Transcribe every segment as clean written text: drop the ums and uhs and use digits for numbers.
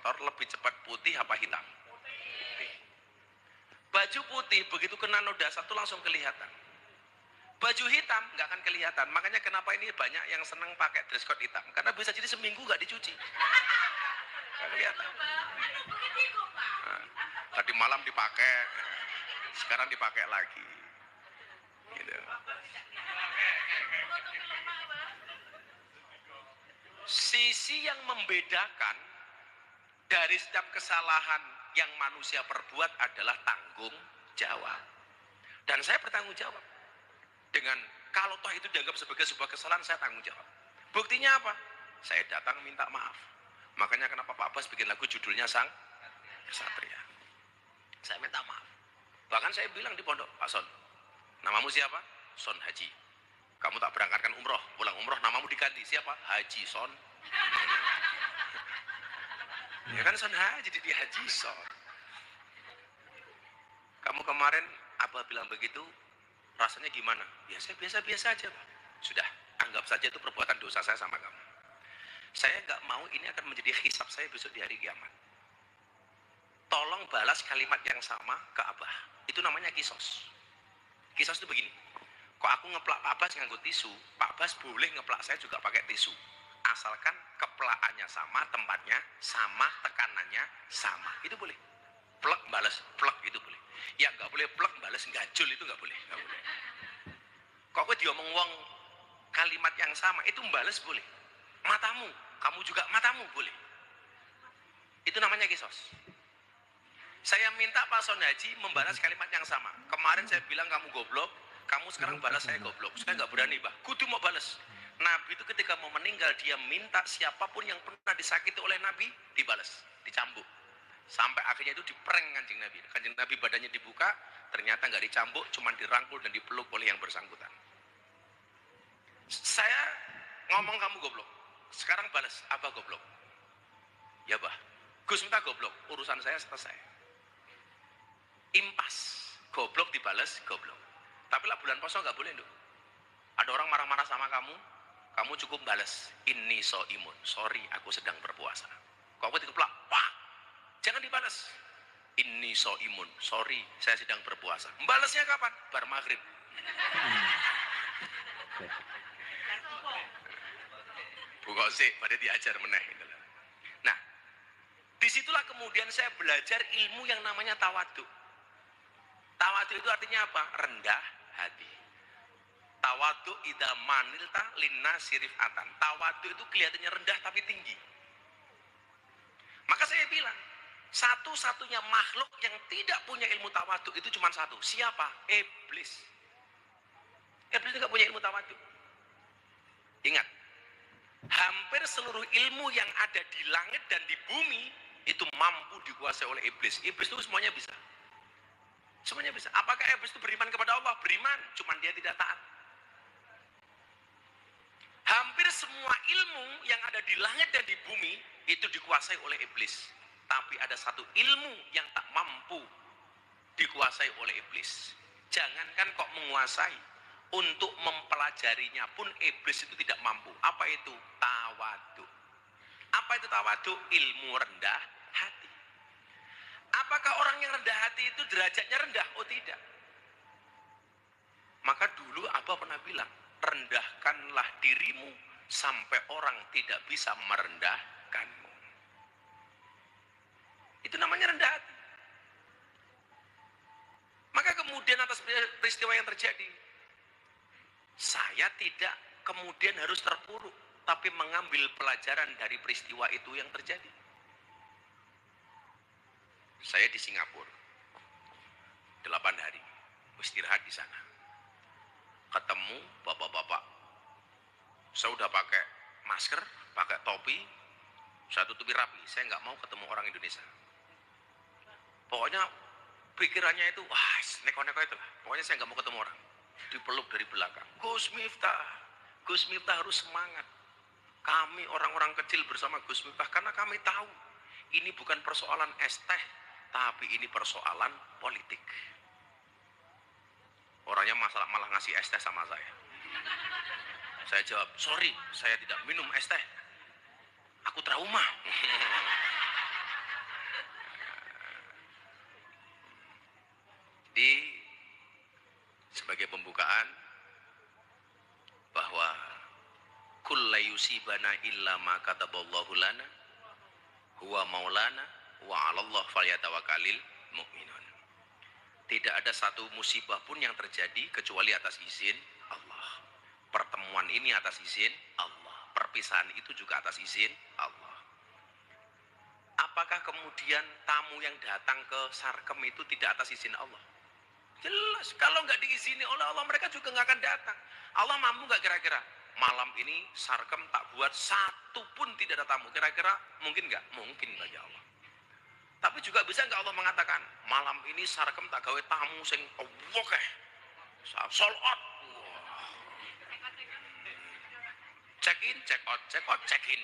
motor lebih cepat putih apa hitam? Putih. Baju putih begitu kena noda satu langsung kelihatan. Baju hitam nggak akan kelihatan. Makanya kenapa ini banyak yang seneng pakai dress code hitam, karena bisa jadi seminggu nggak dicuci, nggak kelihatan. Nah, tadi malam dipakai, sekarang dipakai lagi gitu. Sisi yang membedakan dari setiap kesalahan yang manusia perbuat adalah tanggung jawab. Dan saya bertanggung jawab. Dengan kalau toh itu dianggap sebagai sebuah kesalahan, saya tanggung jawab. Buktinya apa? Saya datang minta maaf. Makanya kenapa Pak Abbas bikin lagu judulnya Sang Kesatria. Saya minta maaf. Bahkan saya bilang di pondok, Pak Son, namamu siapa? Son Haji. Kamu tak berangkatkan umroh, pulang umroh namamu diganti. Siapa? Haji Son. Ya kan Son Haji, jadi Haji Son. Kamu kemarin apa bilang begitu, rasanya gimana? Biasa-biasa aja Pak. Sudah, anggap saja itu perbuatan dosa saya sama kamu. Saya nggak mau ini akan menjadi hisab saya besok di hari kiamat. Tolong balas kalimat yang sama ke Abah. Itu namanya kisos. Kisos itu begini. Kok aku ngeplak Pak Abbas nganggo tisu, Pak Abbas boleh ngeplak saya juga pakai tisu. Asalkan keplakannya sama, tempatnya sama, tekanannya sama. Itu boleh. Plek balas, plek itu boleh. Ya nggak boleh plek balas gajul, itu nggak boleh. Nggak boleh. Kok aku diomong wong kalimat yang sama, itu balas boleh. Matamu, kamu juga matamu boleh. Itu namanya kisos. Saya minta Pak Son Haji membalas kalimat yang sama. Kemarin saya bilang kamu goblok, kamu sekarang balas saya goblok. Saya nggak berani, Pak. Kudu mau balas. Nabi itu ketika mau meninggal, dia minta siapapun yang pernah disakiti oleh Nabi dibalas, dicambuk. Sampai akhirnya itu diprank Kanjeng Nabi. Kanjeng Nabi badannya dibuka, ternyata nggak dicambuk, cuma dirangkul dan dipeluk oleh yang bersangkutan. Saya ngomong kamu goblok, sekarang balas apa goblok? Ya Bah, Gus minta goblok, urusan saya selesai. Impas, goblok dibalas goblok. Tapi lah bulan puasa nggak boleh dong. Ada orang marah-marah sama kamu, kamu cukup balas, ini so imun, sorry aku sedang berpuasa. Kok aku dikeplak, wah, jangan dibalas. Ini so imun, sorry saya sedang berpuasa. Balasnya kapan? Bar maghrib. Buka sih, pada diajar meneh. Nah, disitulah kemudian saya belajar ilmu yang namanya tawadhu. Tawadhu itu artinya apa? Rendah hati. Tawadhu idza manilta linnasi rif'atan. Tawadhu itu kelihatannya rendah tapi tinggi. Maka saya bilang, satu-satunya makhluk yang tidak punya ilmu tawadhu itu cuma satu. Siapa? Iblis. Iblis tidak punya ilmu tawadhu. Ingat, hampir seluruh ilmu yang ada di langit dan di bumi itu mampu dikuasai oleh iblis. Iblis itu semuanya bisa. Semuanya bisa. Apakah iblis itu beriman kepada Allah? Beriman, cuman dia tidak taat. Hampir semua ilmu yang ada di langit dan di bumi itu dikuasai oleh iblis. Tapi ada satu ilmu yang tak mampu dikuasai oleh iblis. Jangankan kok menguasai, untuk mempelajarinya pun iblis itu tidak mampu. Apa itu? Tawadhu. Apa itu tawadhu? Ilmu rendah hati. Apakah orang yang rendah hati itu derajatnya rendah? Oh tidak. Maka dulu Abah pernah bilang, rendahkanlah dirimu sampai orang tidak bisa merendahkanmu. Itu namanya rendah hati. Maka kemudian atas peristiwa yang terjadi, saya tidak kemudian harus terpuruk, tapi mengambil pelajaran dari peristiwa itu yang terjadi. Saya di Singapura 8 hari istirahat di sana, ketemu bapak-bapak. Saya udah pakai masker, pakai topi, saya tutupi rapi. Saya nggak mau ketemu orang Indonesia. Pokoknya pikirannya itu, wah, neko-neko itu lah. Pokoknya saya nggak mau ketemu orang. Dipeluk dari belakang. Gus Miftah harus semangat. Kami orang-orang kecil bersama Gus Miftah, karena kami tahu ini bukan persoalan es teh, tapi ini persoalan politik. Orangnya malah ngasih es teh sama saya. Saya jawab, sorry, saya tidak minum es teh. Aku trauma. yusibana illa ma kataballahu lana huwa maulana wa 'alallah falyatawakkalul mu'minun. Tidak ada satu musibah pun yang terjadi kecuali atas izin Allah. Pertemuan ini atas izin Allah. Perpisahan itu juga atas izin Allah. Apakah kemudian tamu yang datang ke sarkem itu tidak atas izin Allah? Jelas, kalau nggak diizini oleh Allah, mereka juga nggak akan datang. Allah mampu nggak kira-kira? Malam ini sarkem tak buat satu pun tidak ada tamu. Kira-kira mungkin nggak? Mungkin bagi Allah. Tapi juga bisa nggak Allah mengatakan, malam ini sarkem tak gawe tamu sing wokeh, sold out. Check in, check out, check in.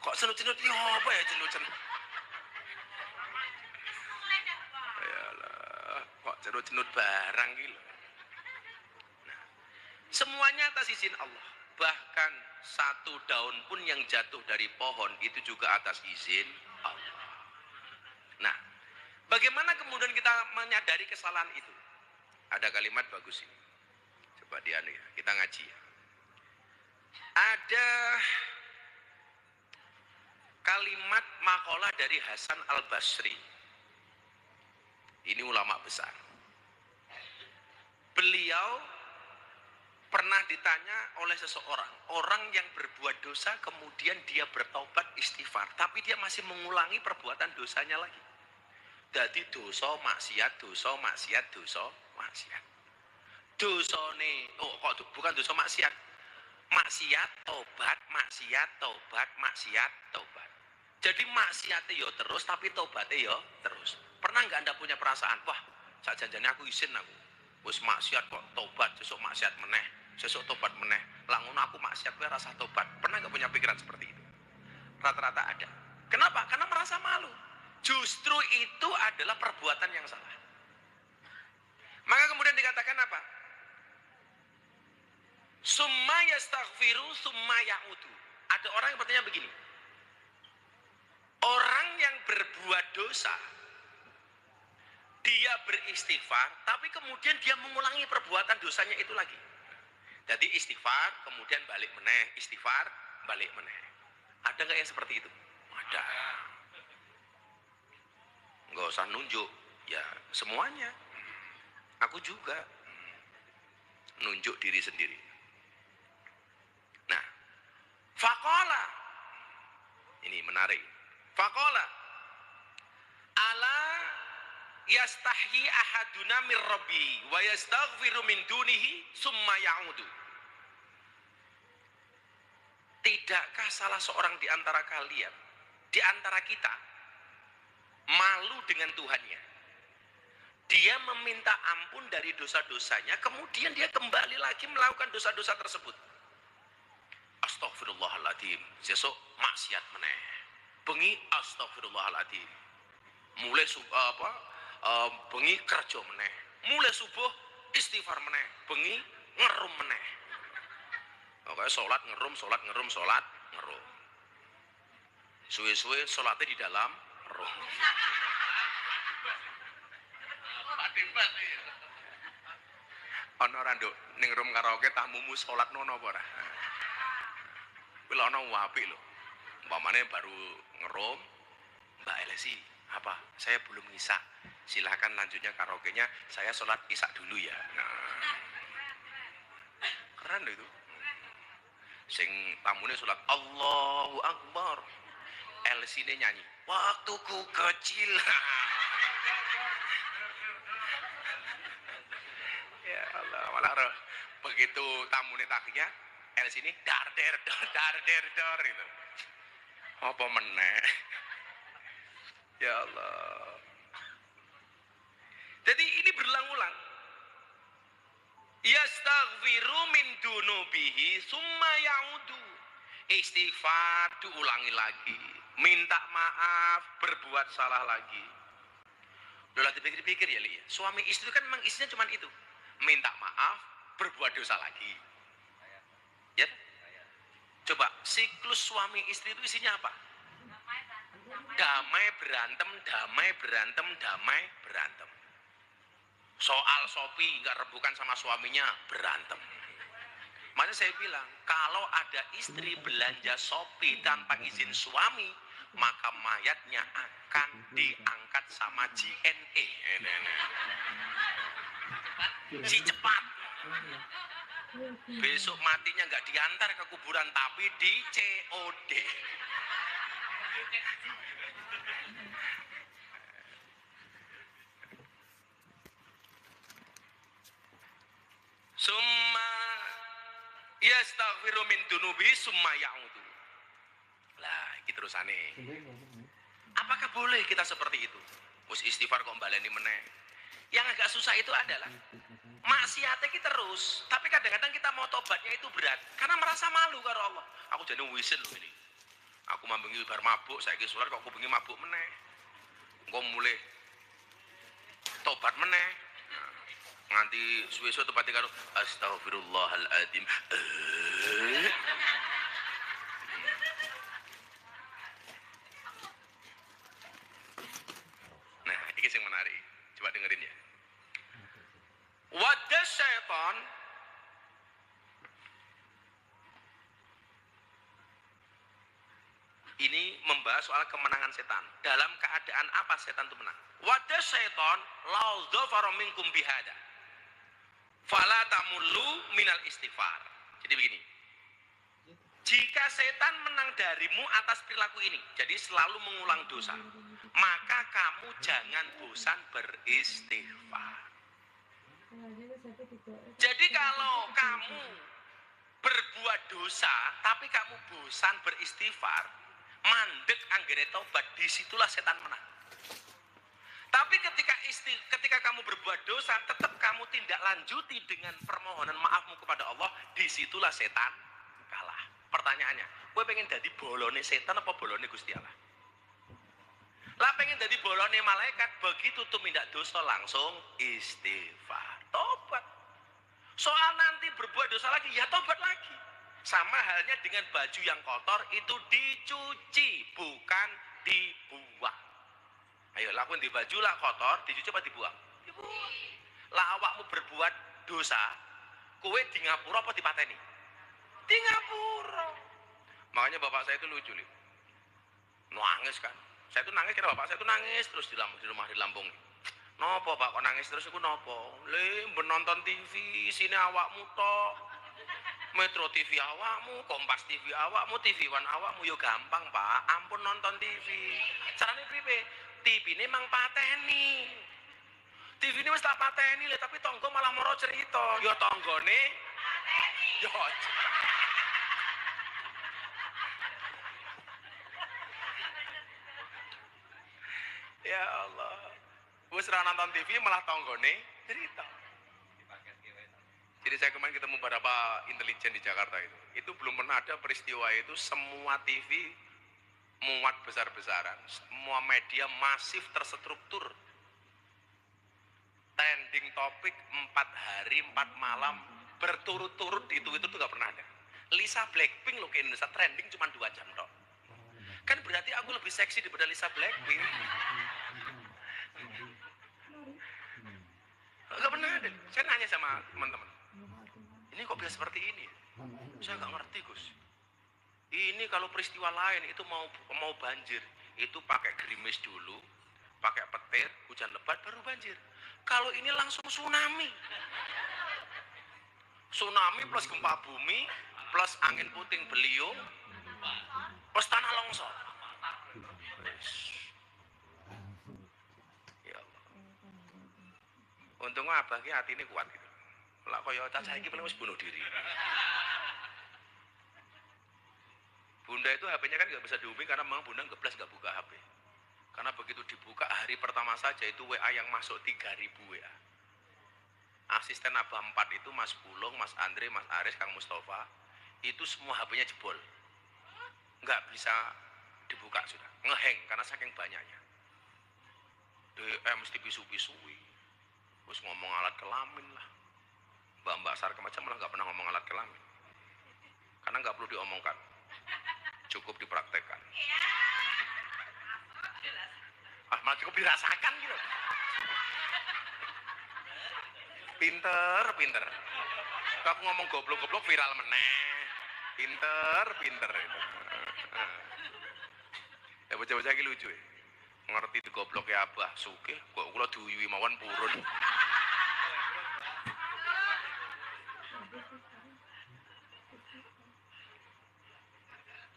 Kok cenut-cenut ini apa ya cenut-cenut? Yalah, kok cenut-cenut barang gitu. Nah, semuanya atas izin Allah. Bahkan satu daun pun yang jatuh dari pohon itu juga atas izin Allah. Nah, bagaimana kemudian kita menyadari kesalahan itu? Ada kalimat bagus ini. Coba kita ngaji ya. Ada kalimat makalah dari Hasan Al-Basri. Ini ulama besar. Beliau pernah ditanya oleh seseorang, orang yang berbuat dosa kemudian dia bertaubat istighfar, tapi dia masih mengulangi perbuatan dosanya lagi. Jadi dosa maksiat, dosa maksiat, dosa maksiat. Dosane, kok bukan dosa maksiat. Maksiat, tobat, maksiat, tobat, maksiat, tobat. Jadi maksiatnya ya terus, tapi tobatnya ya terus. Pernah nggak Anda punya perasaan, wah, sak janjane aku isin aku. Wis maksiat kok tobat, sesuk maksiat meneh, sesuk tobat meneh. Langun aku maksiat kowe rasa tobat. Pernah nggak punya pikiran seperti itu? Rata-rata ada. Kenapa? Karena merasa malu. Justru itu adalah perbuatan yang salah. Maka kemudian dikatakan apa? Summa yastaghfiru summa ya'udu. Ada orang yang bertanya begini. Orang yang berbuat dosa, dia beristighfar, tapi kemudian dia mengulangi perbuatan dosanya itu lagi. Jadi istighfar, kemudian balik meneh, istighfar, balik meneh. Ada nggak yang seperti itu? Ada. Nggak usah nunjuk, ya semuanya. Aku juga nunjuk diri sendiri. Nah, faqala, ini menarik. Faqala, ala yastahyi ahaduna min rabbi wa yastaghfiru min dunihi summa ya'udu. Tidakkah salah seorang di antara kalian, di antara kita, malu dengan Tuhannya? Dia meminta ampun dari dosa-dosanya, kemudian dia kembali lagi melakukan dosa-dosa tersebut. Astaghfirullahaladzim, sesuk maksiat meneh. Bengi astaghfirullahaladzim. Mulai bengi kerja meneh. Mulai subuh istighfar meneh. Bengi ngerum meneh. Oke, sholat ngerum. Suwe-suwe sholatnya di dalam roh. Ana ora nduk ning room karaoke tamumu salat nono apa ora? Kuwi lho ana apik lho. Umpamane baru ngerum, Mbak Elesi, apa? Saya belum ngisak. Silakan lanjutnya karaoke-nya, saya sholat isak dulu ya. Nah. Keren loh itu. Sing tamune sholat Allahu Akbar. Elesi-ne nyanyi, waktuku kecil. Ya Allah, malah begitu tamune taknya, sini dar der itu. Apa meneh? Ya Allah. Jadi ini berulang-ulang. Yastaghfiru min dunubihi summa ya'udu. Istighfar diulangi lagi, minta maaf, berbuat salah lagi. Udah dipikir-pikir ya, Li. Suami istri kan memang isinya cuma itu. Minta maaf, berbuat dosa lagi. Ya? Coba, siklus suami istri itu isinya apa? Damai berantem, damai berantem, damai berantem. Soal Sophie nggak rebukan sama suaminya, berantem. Makanya saya bilang, kalau ada istri belanja Shopee tanpa izin suami, maka mayatnya akan diangkat sama JNE. Si cepat. Besok matinya nggak diantar ke kuburan, tapi di COD. Summa yastaghfiru min dunubi summa ya'udu. Lah, iki terusane. Apakah boleh kita seperti itu? Mus istighfar kok baleni meneh. Yang agak susah itu adalah maksiatnya kita terus, tapi kadang-kadang kita mau tobatnya itu berat karena merasa malu karo Allah. Aku jadi wisin loh ini. Aku mambengi bar mabuk, saiki sholat kok aku bengi mabuk meneh. Engko mulai tobat meneh. Nganti suwe-suwe tepati karo astagfirullahaladzim. Nah, ini yang menarik. Coba dengerin ya. Wadah syaitan ini membahas soal kemenangan setan. Dalam keadaan apa setan itu menang? Wadah syaitan lau dzafara minkum bihada fala tamullu minal istighfar. Jadi begini, jika setan menang darimu atas perilaku ini, jadi selalu mengulang dosa, maka kamu jangan bosan beristighfar. Jadi kalau kamu berbuat dosa, tapi kamu bosan beristighfar, mandek anggere tobat, disitulah setan menang. Tapi ketika kamu berbuat dosa, tetap kamu tindak lanjuti dengan permohonan maafmu kepada Allah, disitulah setan kalah. Pertanyaannya, gue pengen jadi bolone setan apa bolone Gusti Allah? Lah pengen jadi bolone malaikat, begitu tumindak dosa langsung istighfar, tobat. Soal nanti berbuat dosa lagi, ya tobat lagi. Sama halnya dengan baju yang kotor itu dicuci, bukan dibuang. Ayo lakuin di baju lah kotor, dicuci apa dibuang? Dibuang. Lah awakmu berbuat dosa, kowe di ngapura apa dipateni? Di ngapura. Makanya bapak saya itu lucu nih. Nangis kan. Saya itu nangis karena bapak saya itu nangis terus di rumah di Lampung. Nopo pak kok nangis terus? Aku nopo? Menonton TV sini awakmu tok, Metro TV awakmu, Kompas TV awakmu, TV One awakmu, yo gampang pak. Ampun nonton TV. Caranya pripe? TV ini mang pateni. TV ini mesti tak pateni le, tapi tonggo malah moro cerita. Yo tonggone pateni. Yo. Ya Allah. Wis ra nonton TV malah tonggone cerita. Jadi saya kemarin ketemu beberapa intelijen di Jakarta itu belum pernah ada peristiwa itu semua TV muat besar-besaran, semua media masif terstruktur, trending topik 4 hari 4 malam berturut-turut di Twitter itu gak pernah ada. Lisa Blackpink loh ke Indonesia trending cuma 2 jam tok. Kan berarti aku lebih seksi daripada Lisa Blackpink. Gak pernah ada. Saya nanya sama teman-teman, ini kok bisa seperti ini? Saya nggak ngerti Gus. Ini kalau peristiwa lain itu mau banjir, itu pakai gerimis dulu, pakai petir, hujan lebat baru banjir. Kalau ini langsung tsunami. Tsunami plus gempa bumi, plus angin puting beliung, plus tanah longsor. Ya Allah. Untungnya abah ki hati ini kuat gitu. Lah kaya cacah iki paling wis bunuh diri. Bunda itu HP-nya kan nggak bisa dihubungi karena memang Bunda nggak buka HP. Karena begitu dibuka hari pertama saja itu WA yang masuk 3.000 WA. Asisten Abah 4 itu Mas Bulung, Mas Andre, Mas Aris, Kang Mustafa, itu semua HP-nya jebol. Nggak bisa dibuka sudah, ngeheng karena saking banyaknya. DM mesti pisu-pisui, terus ngomong alat kelamin lah. Mbak Sarkem aja malah nggak pernah ngomong alat kelamin, karena nggak perlu diomongkan, cukup dipraktekkan. Malah cukup dirasakan gitu. Pinter. Aku ngomong goblok-goblok viral meneh. Pinter itu. Ya bocah-bocah iki lucu ya. Ngerti itu gobloknya abah sugih kok kula diuyuhi mawon purun.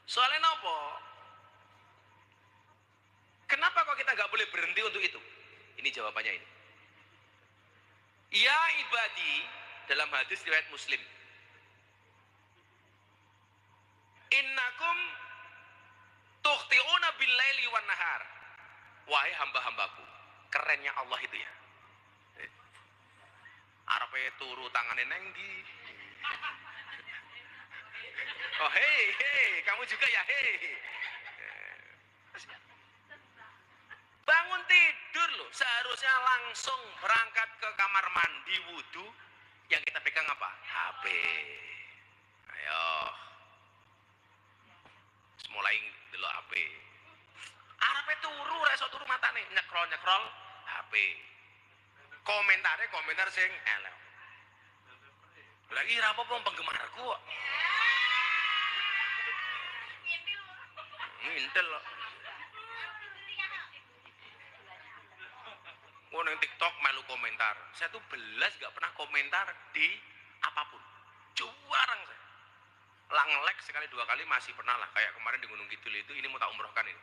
Soalnya nopo? Kenapa kok kita nggak boleh berhenti untuk itu? Ini jawabannya ini. Ya ibadi, dalam hadis riwayat Muslim. Innakum tukhti'una bil-laili wan nahar. Wahai hamba-hambaku, kerennya Allah itu ya. Arepe turu tangane neng di. Oh hei, kamu juga ya hei. Bangun tidur loh, seharusnya langsung berangkat ke kamar mandi wudhu. Yang kita pegang apa? HP. Ayo. Mulai delok HP. Arepe turu, reso turu matane, nyekrol HP. Komentar sing elek. Lagi ra apa-apa penggemarku kok. Ngintil loh. Nang TikTok melu komentar. Saya tuh belas gak pernah komentar di apapun. Jarang saya. Lang like sekali dua kali masih pernah lah. Kayak kemarin di Gunung Kidul itu, ini mau tak umrohkan ini.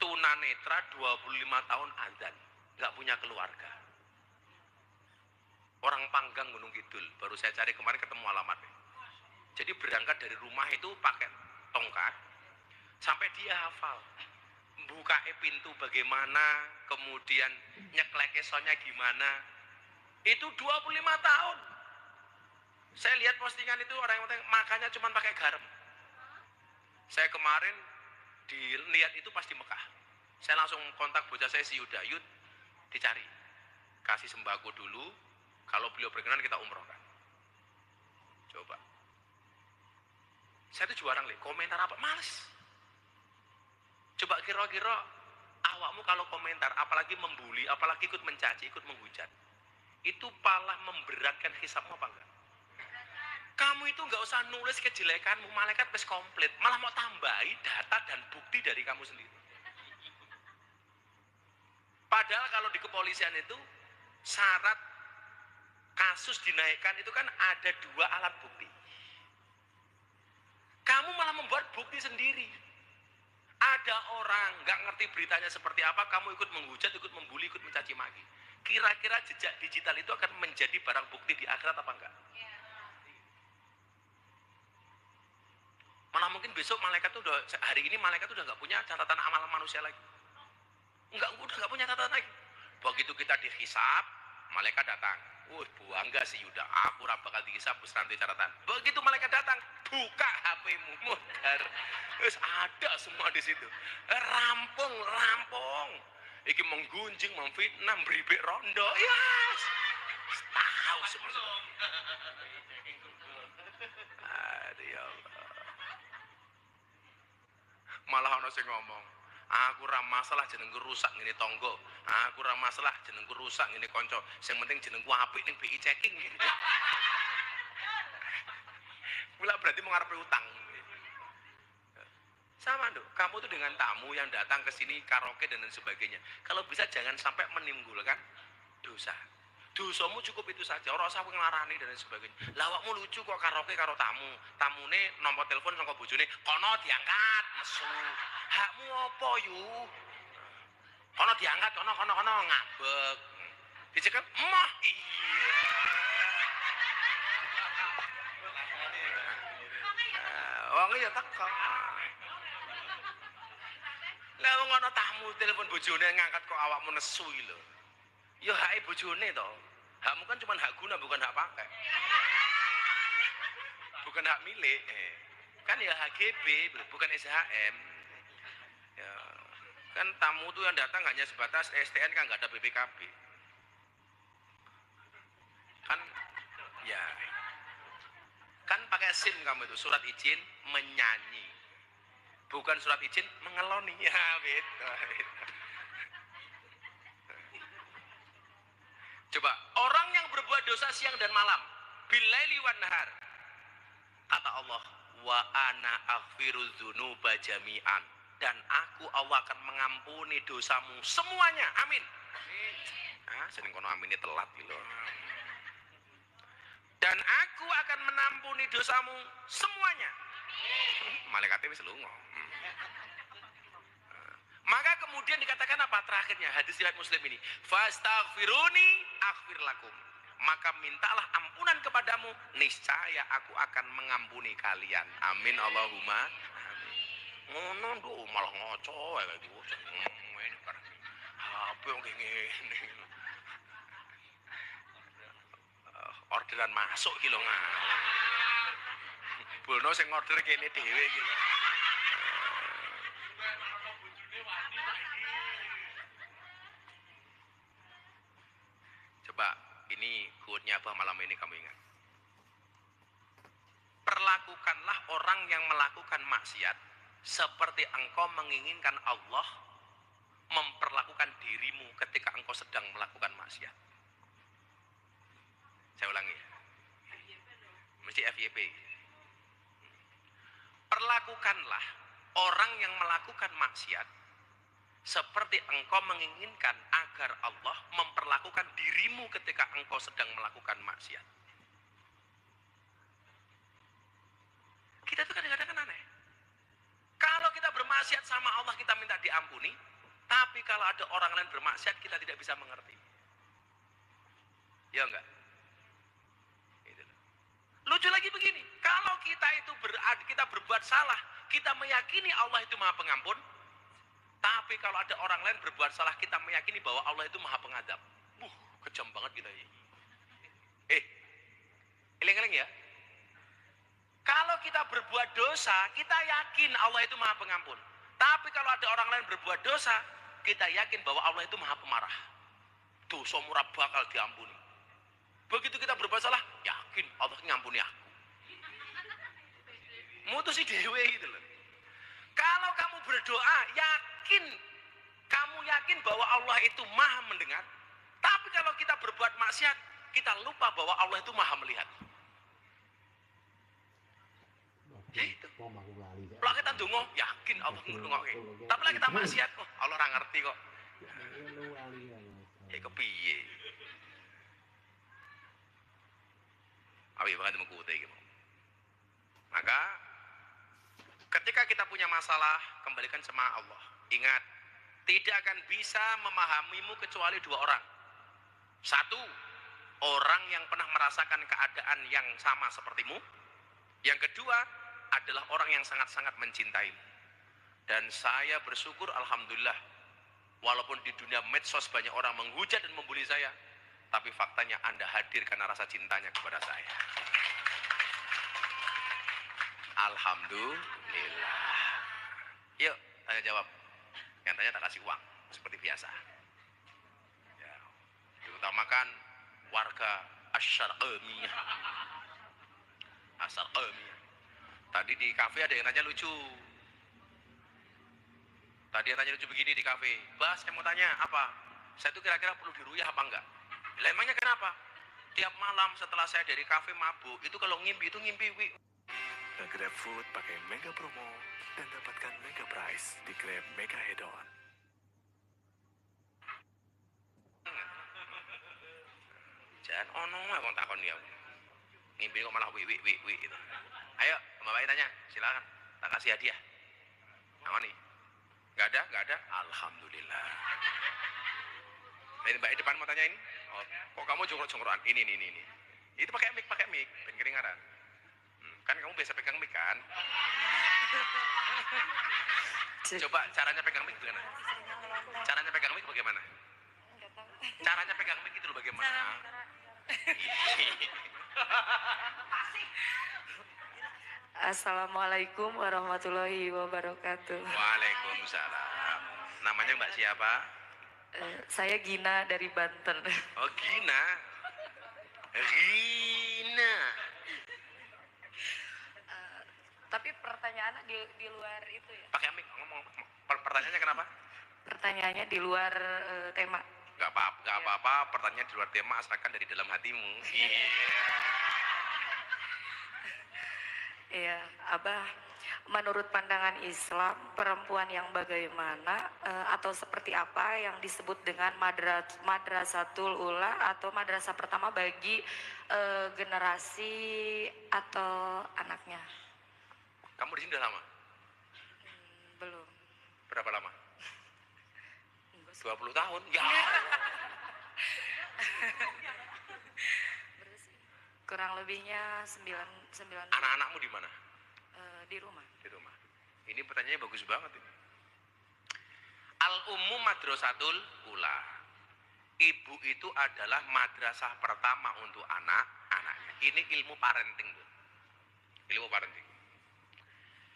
Tunanetra 25 tahun azan. Gak punya keluarga. Orang Panggang Gunung Kidul. Baru saya cari kemarin ketemu alamatnya. Jadi berangkat dari rumah itu pakai tongkat. Sampai dia hafal. Buka pintu bagaimana, kemudian nyeklek soalnya gimana. Itu 25 tahun. Saya lihat postingan itu orang yang makannya cuma pakai garam. Saya kemarin dilihat itu pas di Mekah. Saya langsung kontak bocah saya si Yuda, Yud, dicari. Kasih sembako dulu, kalau beliau berkenan kita umrohkan. Coba. Saya tuh juarang, komentar apa? Males. Coba kira-kira awakmu kalau komentar, apalagi membuli, apalagi ikut mencaci, ikut menghujat, itu malah memberatkan hisabmu apa enggak? Kamu itu nggak usah nulis kejelekanmu, malaikat wis komplit, malah mau tambahi data dan bukti dari kamu sendiri. Padahal kalau di kepolisian itu syarat kasus dinaikkan itu kan ada 2 alat bukti. Kamu malah membuat bukti sendiri. Ada orang nggak ngerti beritanya seperti apa, kamu ikut menghujat, ikut membuli, ikut mencaci maki. Kira-kira jejak digital itu akan menjadi barang bukti di akhirat apa enggak? Malah mungkin besok malaikat tuh hari ini malaikat tuh udah nggak punya catatan amal manusia lagi. Udah nggak punya catatan lagi. Begitu kita dihisab, malaikat datang. Bangga sih Yuda, aku bakal dihisab wis rantai catatan. Begitu malaikat datang, buka HP-mu, mudar. Terus ada semua di situ. Rampung. Iki menggunjing, memfitnah, beribik rondo. Yes. Tahu semua. Aduh ya Allah. Malah ono sing ngomong, aku ra masalah jenengku rusak ngene tangga. Aku ra masalah jenengku rusak ngene kanca. Sing penting jenengku apik ning BI checking. Pula berarti mau ngarepe utang. Sama dong, kamu tuh dengan tamu yang datang ke sini karaoke dan lain sebagainya. Kalau bisa jangan sampai menimbulkan dosa. Dosamu cukup itu saja, ora usah nglarani dan lain sebagainya. Lawakmu lucu kok karaoke karo tamu. Tamune nomor telepon saka bojone, kono diangkat, nesu. Hakmu apa yu? Kono diangkat, kono ngambek. Dicekel, "Mah iya." Wong ya teko. Lah wong ana tamu telepon bojone ngangkat kok awakmu nesu iki lho. Ya hake bojone to. Hakmu kan cuma hak guna bukan hak pakai. Bukan hak milik. Kan ya HGB bukan SHM. Ya. Kan tamu tuh yang datang hanya sebatas STN, kan nggak ada BPKB. Kan ya. Kan pakai SIM kamu itu, surat izin menyanyi. Bukan surat izin mengeloni. Ya, beda. Coba, orang yang berbuat dosa siang dan malam, billaili wan nahar. Kata Allah, wa ana aghfiru dzunuba jami'an. Dan aku Allah akan mengampuni dosamu semuanya. Amin. Seneng kono aminnya telat gitu. Dan aku akan mengampuni dosamu semuanya. Malaikatnya wis lunga. Maka kemudian dikatakan apa terakhirnya hadis riwayat Muslim ini, fastaghfiruni aghfir lakum. Maka mintalah ampunan kepadamu, niscaya aku akan mengampuni kalian. Amin Allahumma amin. Ngono nduk malah ngoco kayak gitu. Apa yang ngene. Orderan masuk ki lho ngan. Bono sing order kene dhewe iki lho. Coba ini quote-nya apa malam ini kamu ingat? Perlakukanlah orang yang melakukan maksiat seperti engkau menginginkan Allah memperlakukan dirimu ketika engkau sedang melakukan maksiat. Saya ulangi ya. Mesti FYP. Perlakukanlah orang yang melakukan maksiat seperti engkau menginginkan agar Allah memperlakukan dirimu ketika engkau sedang melakukan maksiat. Kita tuh kadang-kadang kan aneh. Kalau kita bermaksiat sama Allah kita minta diampuni, tapi kalau ada orang lain bermaksiat kita tidak bisa mengerti. Ya enggak? Lucu lagi begini, kalau kita itu kita berbuat salah, kita meyakini Allah itu Maha Pengampun, tapi kalau ada orang lain berbuat salah, kita meyakini bahwa Allah itu Maha Pengadab. Kejam banget kita ini. Eling-eling ya. Kalau kita berbuat dosa, kita yakin Allah itu Maha Pengampun. Tapi kalau ada orang lain berbuat dosa, kita yakin bahwa Allah itu Maha Pemarah. Dosa murah bakal diampuni. Begitu kita berbuat salah, yakin Allah ngampuni aku. Mutusi dewe gitu loh. Kalau kamu berdoa, kamu yakin bahwa Allah itu Maha mendengar. Tapi kalau kita berbuat maksiat, kita lupa bahwa Allah itu Maha melihat. Ya itu. Kalau kita ndonga, yakin Allah ngrungokke. Tapi kalau kita maksiat, Allah ora ngerti kok. Ya kepiye? Abi banget mengkutai gitu. Maka ketika kita punya masalah, kembalikan sama Allah. Ingat, tidak akan bisa memahamimu kecuali dua orang. Satu, orang yang pernah merasakan keadaan yang sama sepertimu. Yang kedua, adalah orang yang sangat-sangat mencintaimu. Dan saya bersyukur, alhamdulillah, walaupun di dunia medsos banyak orang menghujat dan membuli saya, tapi faktanya Anda hadir karena rasa cintanya kepada saya. Alhamdulillah. Yuk, tanya jawab. Yang tanya tak kasih uang, seperti biasa. Ya, diutamakan warga Asyarqamiyah. Asyarqamiyah. Tadi di kafe ada yang tanya lucu. Tadi yang tanya lucu begini di kafe. Bas, saya mau tanya apa? Saya tuh kira-kira perlu diruyah apa enggak? Lah emangnya kenapa? Tiap malam setelah saya dari kafe mabuk, itu kalau ngimpi itu ngimpi Grab Food pakai Mega Promo dan dapatkan Mega Price di Grab Mega Hedon. Jangan ono wong takon ya. Ngimpi kok malah wi itu. Ayo, Mbak Bayi tanya, silakan. Tak kasih hadiah. Apa nih? Enggak ada? Alhamdulillah. Ini Mbak depan mau tanya ini? Oh, kok kamu jongkrok-jongkrokan? Ini. Itu pakai mic, ben keringaran. Kan kamu biasa pegang mic kan? Coba caranya pegang mic bagaimana? Caranya pegang mic bagaimana? Caranya pegang mic itu bagaimana? Assalamualaikum warahmatullahi wabarakatuh. Waalaikumsalam. Namanya Mbak siapa? Saya Gina dari Banten. Oh, Gina. Tapi pertanyaannya di luar itu ya? Pakai mic ngomong. Pertanyaannya kenapa? Pertanyaannya di luar tema. Gak apa-apa, pertanyaan di luar tema asalkan dari dalam hatimu. Iya. Iya, Abah, menurut pandangan Islam, perempuan yang bagaimana atau seperti apa yang disebut dengan madrasatul ula atau madrasah pertama bagi generasi atau anaknya? Kamu di sini udah lama? Belum. Berapa lama? Enggak sih. 20 tahun? Ya. Berapa sih? Kurang lebihnya 9 Anak-anakmu di mana? di rumah. Di rumah. Ini pertanyaannya bagus banget ini. Al-ummu madrasatul ula. Ibu itu adalah madrasah pertama untuk anak-anaknya. Ini ilmu parenting, Bu. Ilmu parenting.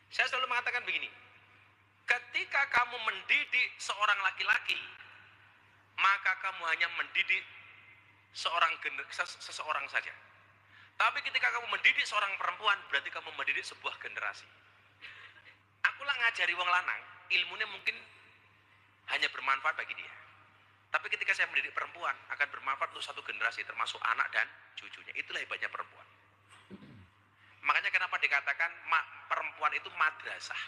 Saya selalu mengatakan begini. Ketika kamu mendidik seorang laki-laki, maka kamu hanya mendidik seseorang saja. Tapi ketika kamu mendidik seorang perempuan, berarti kamu mendidik sebuah generasi. Aku lah ngajari wong lanang, ilmunya mungkin hanya bermanfaat bagi dia. Tapi ketika saya mendidik perempuan, akan bermanfaat untuk satu generasi, termasuk anak dan cucunya. Itulah hebatnya perempuan. Makanya kenapa dikatakan perempuan itu madrasah.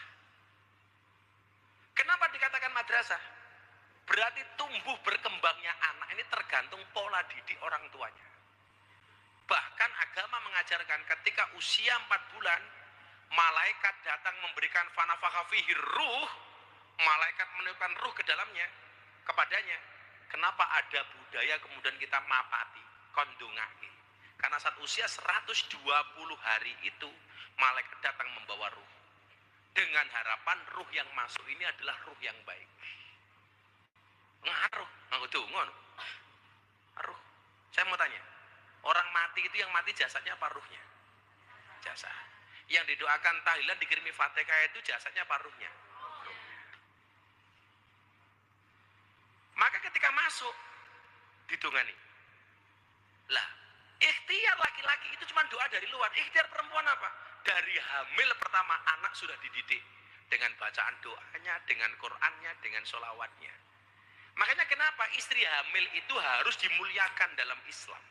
Kenapa dikatakan madrasah? Berarti tumbuh berkembangnya anak ini tergantung pola didik orang tuanya. Bahkan agama mengajarkan ketika usia 4 bulan, malaikat datang memberikan fanafakha fihi ruh, malaikat meniupkan ruh ke dalamnya, kepadanya. Kenapa ada budaya kemudian kita mapati, kondungake? Karena saat usia 120 hari itu, malaikat datang membawa ruh. Dengan harapan ruh yang masuk ini adalah ruh yang baik. Ngaruh, Ruh. Saya mau tanya, orang mati itu yang mati jasadnya apa ruhnya? Jasad. Yang didoakan tahlilan dikirimi Fatihah itu jasadnya apa ruhnya? Maka ketika masuk didongani. Lah, ikhtiar laki-laki itu cuma doa dari luar. Ikhtiar perempuan apa? Dari hamil pertama anak sudah dididik dengan bacaan doanya, dengan Qur'annya, dengan sholawatnya. Makanya kenapa istri hamil itu harus dimuliakan dalam Islam.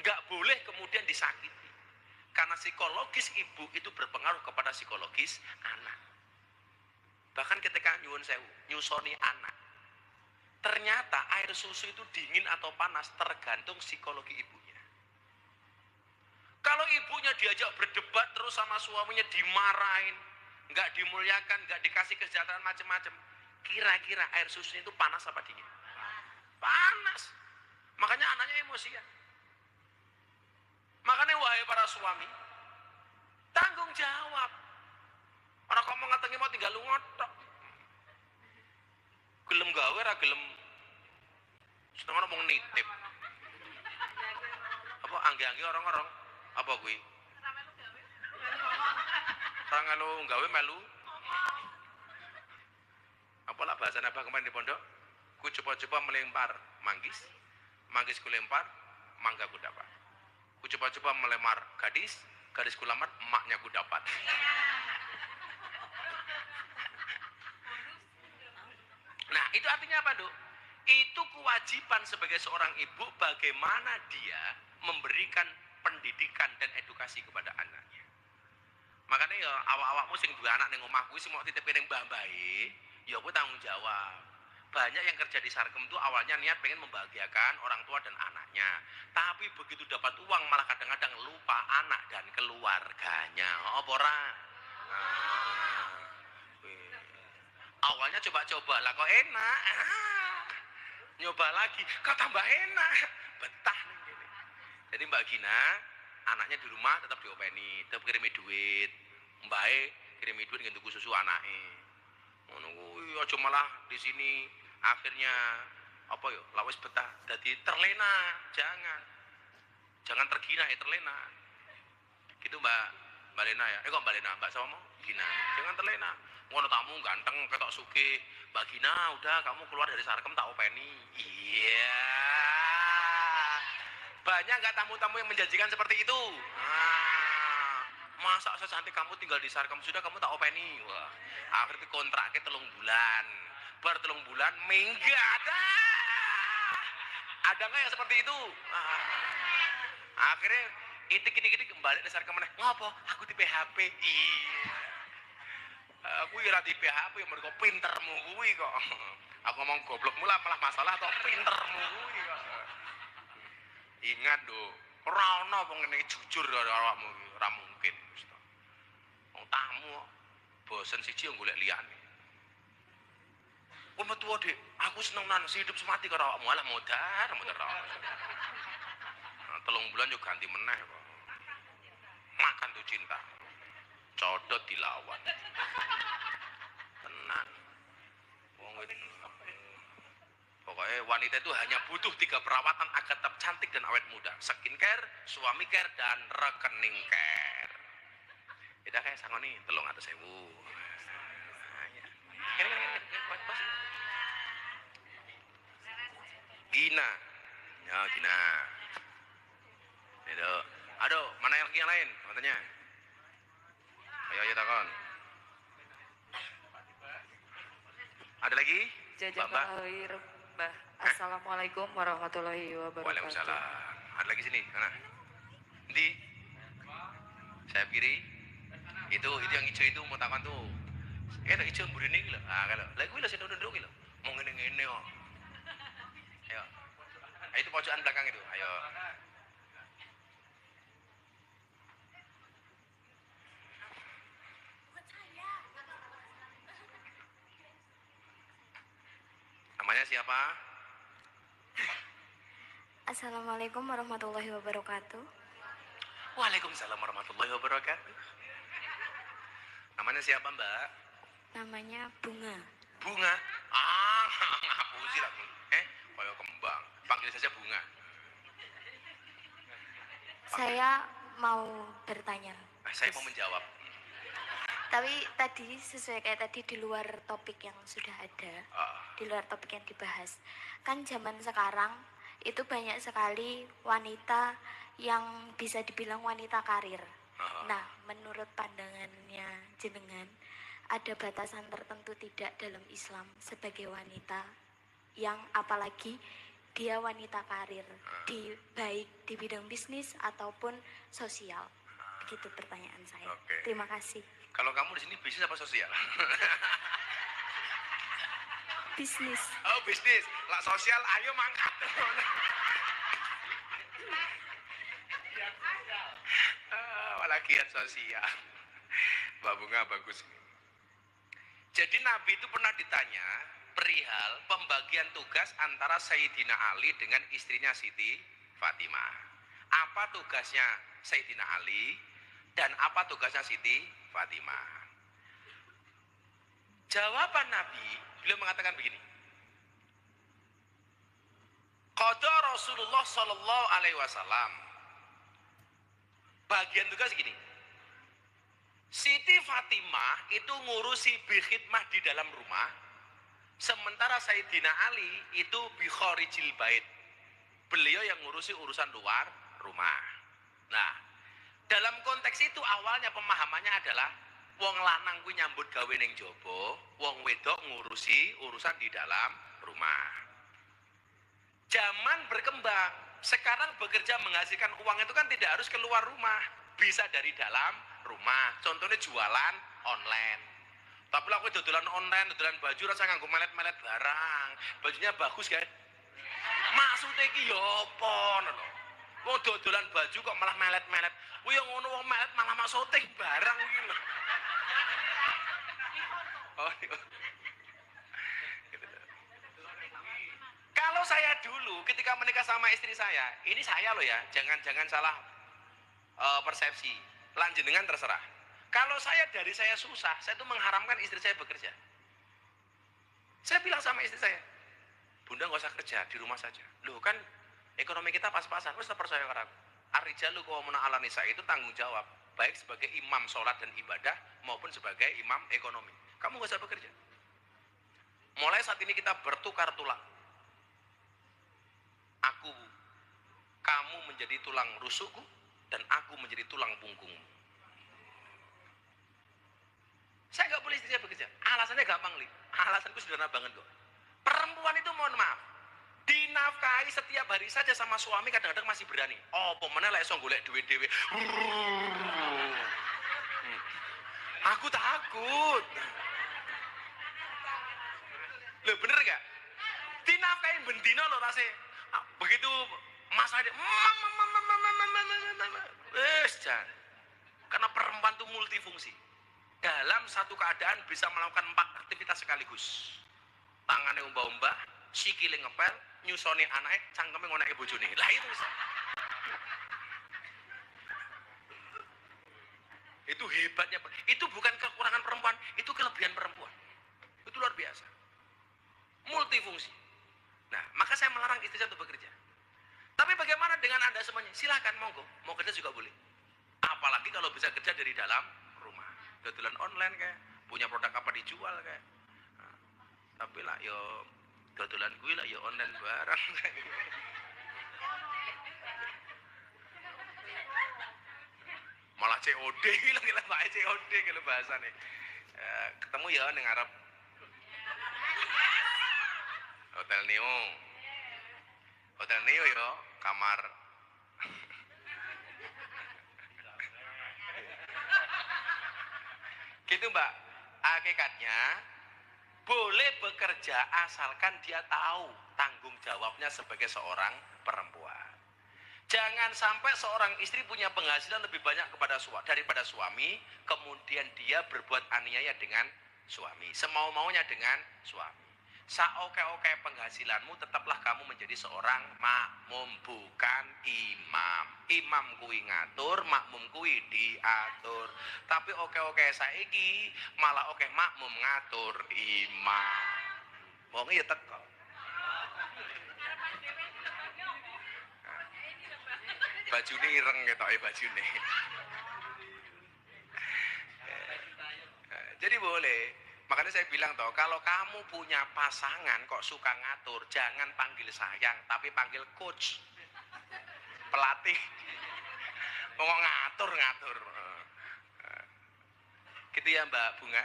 Nggak boleh kemudian disakiti. Karena psikologis ibu itu berpengaruh kepada psikologis anak. Bahkan ketika nyuwun sewu, nyusoni anak. Ternyata air susu itu dingin atau panas tergantung psikologi ibunya. Kalau ibunya diajak berdebat terus sama suaminya dimarahin, nggak dimuliakan, nggak dikasih kesejahteraan macam-macam, kira-kira air susunya itu panas apa dingin? Panas. Makanya anaknya emosian. Makanya wahai para suami, tanggung jawab. Orang kamu ngatengi mau tinggal lu ngotok. Gelem gawe ra gelem seneng ngomong nitip. Apa angge-angge orang-orang? Apa kuwi? Ra melu gawe melu. Apalah bahasa apa kemarin di pondok? Ku coba-coba melempar manggis, manggis ku lempar, mangga ku dapat. Ku coba-coba melemar gadis, gadis ku lamar, emaknya ku dapat. Nah, itu artinya apa, Dok? Itu kewajiban sebagai seorang ibu bagaimana dia memberikan pendidikan dan edukasi kepada anaknya. Makanya ya awak-awakmu sing duwe anak ning omah kuwi sing mau titip ning mbah-mbahe, ya kuwi tanggung jawab. Banyak yang kerja di Sarkem itu awalnya niat pengen membahagiakan orang tua dan anaknya. Tapi begitu dapat uang malah kadang-kadang lupa anak dan keluarganya. Apa ora? Awalnya coba-coba lah kok enak. Nyoba lagi, kok tambah enak. Betah nih gini. Jadi Mbak Gina, anaknya di rumah tetap diopeni, tetap kirimi duit. Mbake kirimi duit nggen tuku susu anake. Ngono kuwi aja malah di sini akhirnya apa ya? Lawes betah dadi terlena. Jangan tergina terlena. Gitu Mbak Lena ya. Kok Mbak Lena, Mbak sama Gina. Jangan terlena. Ngono tamu ganteng ketok sugih. Mbak Gina, udah kamu keluar dari Sarkem tak openi. Iya. Banyak nggak tamu-tamu yang menjanjikan seperti itu? Masa secantik kamu tinggal di Sarkem sudah kamu tak openi? Wah, akhirnya kontraknya 3 bulan. Bar 3 bulan minggat. Ada nggak yang seperti itu? Akhirnya itik kembali dasar kemana? Ngopo? Aku di PHP. Iya. Aku ora di PHP mergo pintermu kuwi kok. Aku ngomong goblokmu lah malah masalah atau pintermu kuwi kok. Ingat lho, ora ono wong ngene jujur karo awakmu iki, ora mungkin. Wong tamu bosen siji yo golek liyane. Wong metu Dik, aku seneng nan hidup semati karo awakmu alah modar. Nah, 3 bulan yo ganti meneh kok. Makan tuh cinta. Codot dilawan. Tenang. Wong pokoknya wanita itu hanya butuh 3 perawatan agar tetap cantik dan awet muda. Skincare, suami care, dan rekening care. Beda kayak sangoni 300.000. Gina. Ya, Gina. Itu. Aduh, mana yang lain? Katanya. Ayo takon. Ada lagi? Jazakallahu khair, Mbah. Assalamualaikum warahmatullahi wabarakatuh. Waalaikumsalam. Ada lagi sini, mana? Di saya kiri. Itu yang hijau itu mau takon tuh. Hijau burine iki lho. Ah, kalau. Lah kuwi lho sing nduk iki lho. Mau ngene-ngene kok. Ayo. Itu pojokan belakang itu. Ayo. Namanya siapa? Assalamualaikum warahmatullahi wabarakatuh. Waalaikumsalam warahmatullahi wabarakatuh. Namanya siapa, Mbak? Namanya Bunga. Bunga. Ngapusi lah. Kaya kembang. Panggil saja Bunga. Saya mau bertanya. Saya mau menjawab. Tapi tadi sesuai kayak tadi di luar topik yang sudah ada, di luar topik yang dibahas. Kan zaman sekarang itu banyak sekali wanita yang bisa dibilang wanita karir. Nah, menurut pandangannya jenengan, ada batasan tertentu tidak dalam Islam sebagai wanita yang apalagi dia wanita karir di baik di bidang bisnis ataupun sosial. Begitu pertanyaan saya. Oke. Terima kasih. Kalau kamu di sini bisnis apa sosial? Bisnis. Oh, bisnis. Lah sosial, ayo mangkat. Malah giat sosial. Mbak Bunga bagus. Jadi Nabi itu pernah ditanya perihal pembagian tugas antara Sayyidina Ali dengan istrinya Siti Fatimah. Apa tugasnya Sayyidina Ali dan apa tugasnya Siti Fatimah? Jawaban Nabi, beliau mengatakan begini. Qada Rasulullah sallallahu alaihi wasallam. Bagian tugas gini. Siti Fatimah itu ngurusi bikhidmah di dalam rumah, sementara Sayyidina Ali itu bi kharijil bait. Beliau yang ngurusi urusan luar rumah. Nah, dalam konteks itu awalnya pemahamannya adalah wong lanang kuwi nyambut gawe ning jaba, wong wedok ngurusi urusan di dalam rumah. Zaman berkembang, sekarang bekerja menghasilkan uang itu kan tidak harus keluar rumah, bisa dari dalam rumah. Contohnya jualan online. Tapi aku dodolan online, dodolan baju rasa nganggo melet-melet barang. Bajunya bagus kan? Maksudnya iki yo apa ngono. Wong dodolan baju kok malah melet-melet. Kuwi yo ngono wong melet malah mak syuting barang iki lho. Oh. Kalau saya dulu ketika menikah sama istri saya, ini saya loh ya, jangan salah persepsi. Lanjenengan terserah. Kalau dari saya susah, saya tuh mengharamkan istri saya bekerja. Saya bilang sama istri saya, Bunda nggak usah kerja, di rumah saja. Loh kan ekonomi kita pas-pasan, wis percaya karo aku. Ar-rijalu qawwamun 'alan nisa itu tanggung jawab, baik sebagai imam sholat dan ibadah maupun sebagai imam ekonomi. Kamu nggak usah bekerja. Mulai saat ini kita bertukar tulang. Kamu menjadi tulang rusukku dan aku menjadi tulang punggungmu. Saya nggak boleh istri saya bekerja. Alasannya gampang, Li. Alasanku sederhana banget kok. Perempuan itu mohon maaf, dinafkahi setiap hari saja sama suami kadang-kadang masih berani. Oh, pemenang lek iso golek duit dhewe. Aku takut. Loh bener gak? Dinafkahi bendino loh rasanya. Begitu masalah dia, jangan. Karena perempuan itu multifungsi. Dalam satu keadaan bisa melakukan 4 aktivitas sekaligus. Tangannya umbah-umbah, sikile ngepel, nyusoni anaknya, cangkeme ngoneke bojone. Lah itu bisa. Itu hebatnya. Itu bukan kekurangan perempuan, itu kelebihan perempuan. Itu luar biasa. Multifungsi. Nah, maka saya melarang istri saya untuk bekerja. Tapi bagaimana dengan Anda semuanya? Silakan, monggo. Mau kerja juga boleh. Apalagi kalau bisa kerja dari dalam rumah. Dodolan online kayak, punya produk apa dijual kayak. Nah, tapi lah yo dodolan gue lah yo online barang. Malah COD gila Pak COD kalau bahasane. Ketemu ya ning Arab. Hotel Neo. Hotel Neo yo, kamar. Gitu Mbak, hakikatnya boleh bekerja asalkan dia tahu tanggung jawabnya sebagai seorang perempuan. Jangan sampai seorang istri punya penghasilan lebih banyak daripada suami, kemudian dia berbuat aniaya dengan suami, semau-maunya dengan suami. Saoke-oke penghasilanmu, tetaplah kamu menjadi seorang makmum, bukan imam. Imam kuwi ngatur, makmum kuwi diatur. Tapi oke-oke saiki malah oke makmum ngatur imam. Wong ya teko. Bajune ireng ketoke bajune. Jadi boleh. Makanya saya bilang toh, kalau kamu punya pasangan kok suka ngatur, jangan panggil sayang, tapi panggil coach, pelatih. Mau ngatur. Gitu ya Mbak Bunga.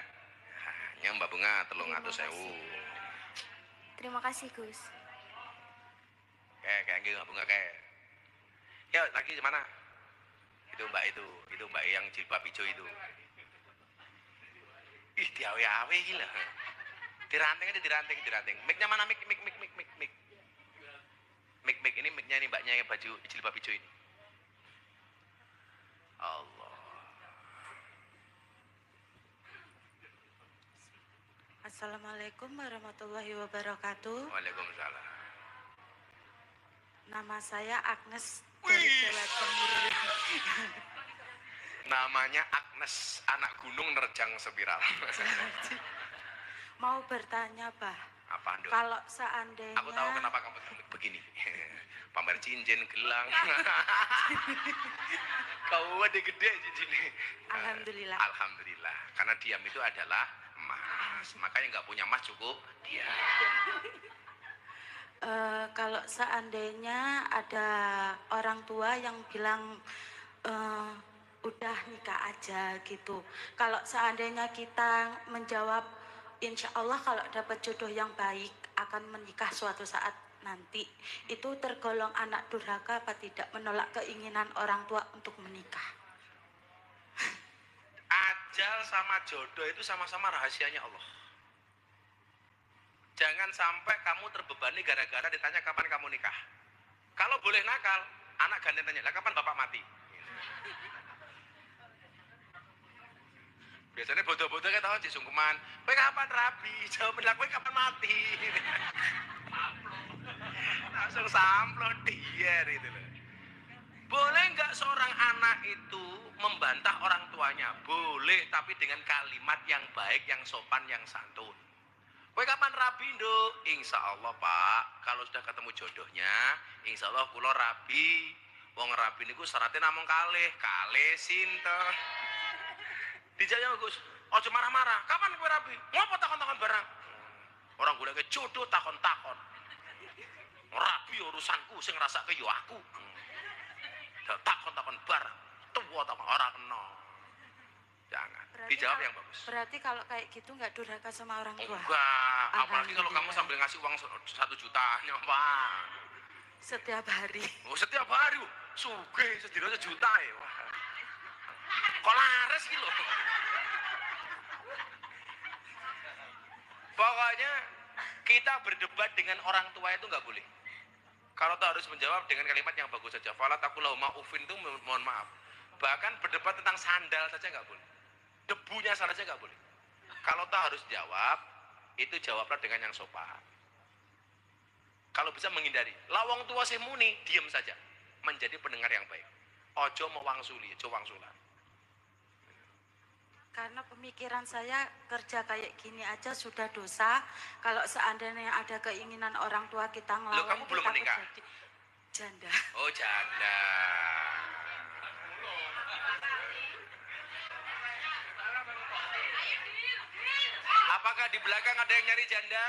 Ya Mbak Bunga, tolong ngatur sewu. Terima kasih Gus. Kayak Mbak Bunga kayak. Ya lagi mana? Itu Mbak yang jilbab hijau itu. Ih, diawe-awe gila. Diranting. Mic-nya mana mic. Mic ini mic-nya ini mbaknya yang baju jilbab hijau ini. Allah. Assalamualaikum warahmatullahi wabarakatuh. Waalaikumsalam. Nama saya Agnes dari Jawa Timur. Namanya Agnes, anak gunung nerjang spiral. Mau bertanya, Bah. Apa Ando? Kalau seandainya Aku tahu kenapa kamu begini. Pamer cincin gelang. Kau gede cincinnya. Alhamdulillah. Alhamdulillah. Karena diam itu adalah emas. Makanya nggak punya emas cukup diam. Kalau seandainya ada orang tua yang bilang udah nikah aja gitu. Kalau seandainya kita menjawab insya Allah kalau dapat jodoh yang baik akan menikah suatu saat nanti, itu tergolong anak durhaka apa tidak, menolak keinginan orang tua untuk menikah? Ajal sama jodoh itu sama-sama rahasianya Allah. Jangan sampai kamu terbebani gara-gara ditanya kapan kamu nikah. Kalau boleh nakal, anak gantian tanya, lah kapan bapak mati? Biasanya bodoh-bodoh kayak tahu sungkeman, kowe kapan rabi? Jawab bilang kowe kapan mati? Langsung samplot dia itu loh. Boleh nggak seorang anak itu membantah orang tuanya? Boleh, tapi dengan kalimat yang baik, yang sopan, yang santun. Kowe kapan rabi, Nduk? Insya Allah, Pak. Kalau sudah ketemu jodohnya, insya Allah kula rabi. Wong rabi niku syaratnya namung kalih sinten. Dijawab Gus, ojo marah-marah. Kapan kowe rabi? Ngopo takon-takon barang? Orang golek jodoh takon-takon. Rabi urusanku, sing ngrasake yo aku. Takon-takon barang. Tuwa takon ora kena. Jangan. Dijawab yang bagus. Berarti kalau kayak gitu nggak durhaka sama orang tua? Enggak. Apalagi kalau kamu sambil ngasih uang 1 juta, nyoba. Setiap hari. Oh, setiap hari. Sugih sedina sejuta ya. Wah. Kok laris gitu loh. Pokoknya kita berdebat dengan orang tua itu nggak boleh. Kalau tuh harus menjawab dengan kalimat yang bagus saja. Fala taqulahuma uffin itu mohon maaf. Bahkan berdebat tentang sandal saja nggak boleh. Debunya saja nggak boleh. Kalau tuh harus jawab, itu jawablah dengan yang sopan. Kalau bisa menghindari. Lawang tua sih muni, diem saja. Menjadi pendengar yang baik. Ojo mewangsuli, ojo wangsulan. Karena pemikiran saya kerja kayak gini aja sudah dosa. Kalau seandainya ada keinginan orang tua kita ngelawan, Loh, kamu belum kita menikah? jadi janda. Oh, janda. Apakah di belakang ada yang nyari janda?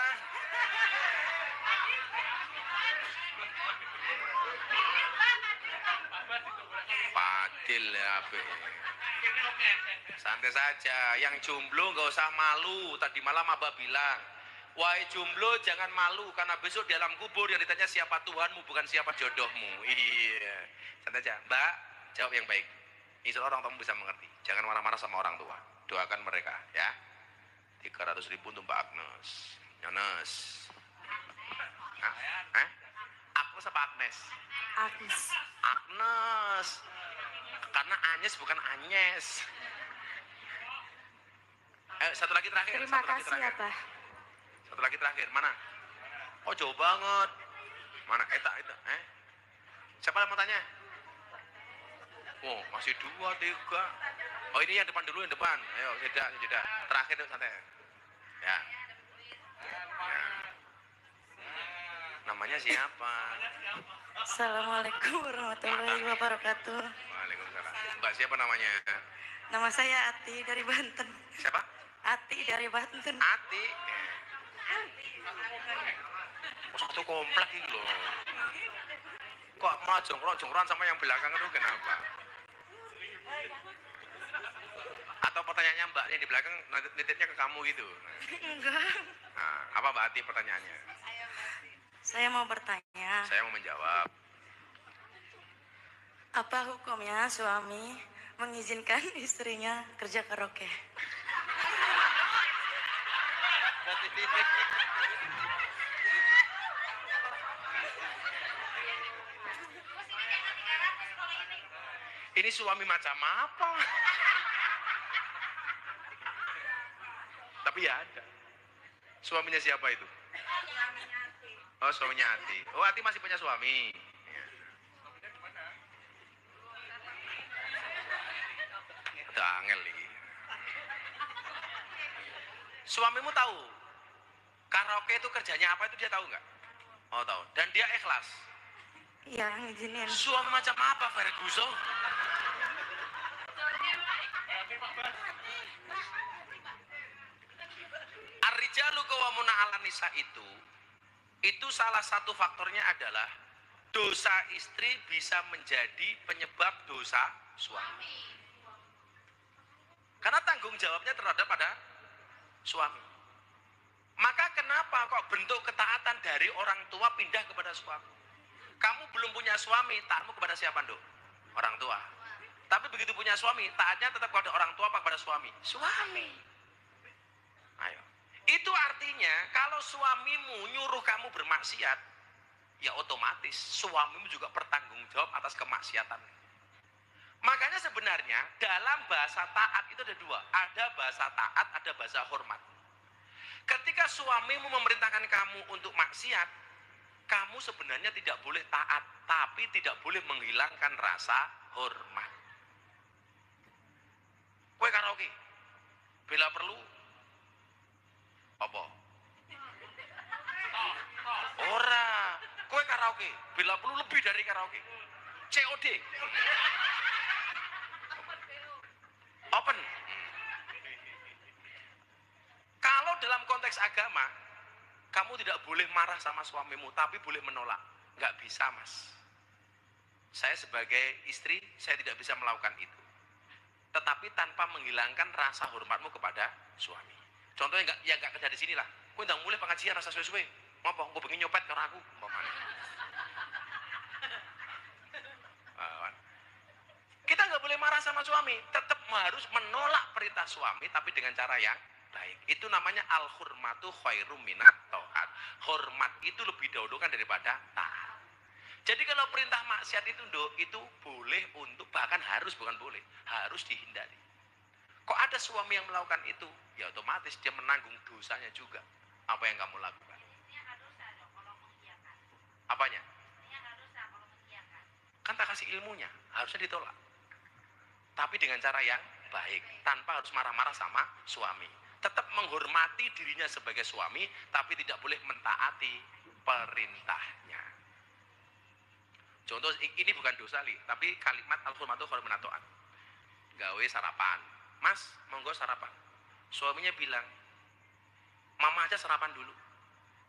Padil ya, Abe. Santai saja, yang jomblo nggak usah malu. Tadi malam Abah bilang, wahai jomblo jangan malu karena besok di alam kubur yang ditanya siapa Tuhanmu bukan siapa jodohmu. Iya, santai aja. Mbak, jawab yang baik. Insya Allah orang tua bisa mengerti. Jangan marah-marah sama orang tua. Doakan mereka, ya. 300.000 untuk Mbak Agnes. Agnes. Hah? Agnes apa Agnes? Agnes. Agnes. Karena Agnes bukan Agnes. Satu lagi terakhir. Terima satu lagi kasih terakhir. ya, Bah. Satu lagi terakhir. Mana? Oh, jauh banget. Mana? Eta. Siapa yang mau tanya? Oh, masih 2, 3. Oh, ini yang depan dulu, yang depan. Ayo, jeda. Terakhir tuh santai. Ya. Namanya siapa? Assalamualaikum warahmatullahi wabarakatuh. Waalaikumsalam. Mbak siapa namanya? Nama saya Ati dari Banten. Siapa? Ati dari Banten. Ati. Oh, satu komplek ini loh. Kok malah jongkron sama yang belakang itu kenapa? Atau pertanyaannya Mbak yang di belakang nitipnya ke kamu gitu? Enggak. Nah, apa Mbak Ati pertanyaannya? Saya mau bertanya, Saya mau menjawab. apa hukumnya suami mengizinkan istrinya kerja karaoke? Ini suami macam apa? Tapi ya ada. Suaminya siapa itu? Oh, suaminya Ati. Oh, Ati masih punya suami. Ya. Udah angel nih. Suamimu tahu karaoke itu kerjanya apa itu dia tahu nggak? Oh, tahu. Dan dia ikhlas. Iya, ngizinin. Suami macam apa Ferguson? Ar-rijalu qawwamuna 'alan nisa itu salah satu faktornya adalah dosa istri bisa menjadi penyebab dosa suami. Karena tanggung jawabnya terhadap pada suami. Maka kenapa kok bentuk ketaatan dari orang tua pindah kepada suami? Kamu belum punya suami, taatmu kepada siapa, Nduk? Orang tua. Tapi begitu punya suami, taatnya tetap kepada orang tua apa kepada suami? Suami. Ayo. Itu artinya kalau suamimu nyuruh kamu bermaksiat, ya otomatis suamimu juga bertanggung jawab atas kemaksiatan. Makanya sebenarnya dalam bahasa taat itu ada 2. Ada bahasa taat, ada bahasa hormat. Ketika suamimu memerintahkan kamu untuk maksiat, kamu sebenarnya tidak boleh taat, tapi tidak boleh menghilangkan rasa hormat. Kowe karaoke, bila perlu, apa? Ora, kowe karaoke, bila perlu lebih dari karaoke. COD. Open. Kalau dalam konteks agama, kamu tidak boleh marah sama suamimu, tapi boleh menolak. Nggak bisa, Mas. Saya sebagai istri, saya tidak bisa melakukan itu. Tetapi tanpa menghilangkan rasa hormatmu kepada suami. Contohnya nggak kerja di sini lah. Kau udah mulai pengajian rasa suwe-suwe. Ngapa? Gue pengen nyopet karena aku. Kita nggak boleh marah sama suami, tetap harus menolak perintah suami, tapi dengan cara yang baik. Itu namanya al-hurmatu khairum minat ta'at. Hormat itu lebih dahulu kan daripada taat. Jadi kalau perintah maksiat itu boleh untuk, bahkan harus, bukan boleh, harus dihindari. Kok ada suami yang melakukan itu, ya otomatis dia menanggung dosanya juga. Apa yang kamu lakukan? Apanya? Kan tak kasih ilmunya, harusnya ditolak. Tapi dengan cara yang baik, tanpa harus marah-marah sama suami. Tetap menghormati dirinya sebagai suami, tapi tidak boleh mentaati perintahnya. Contoh, ini bukan dosa, tapi kalimat al-hurmatu khairum minat ta'at. Gawe sarapan, Mas, monggo sarapan. Suaminya bilang, Mama aja sarapan dulu.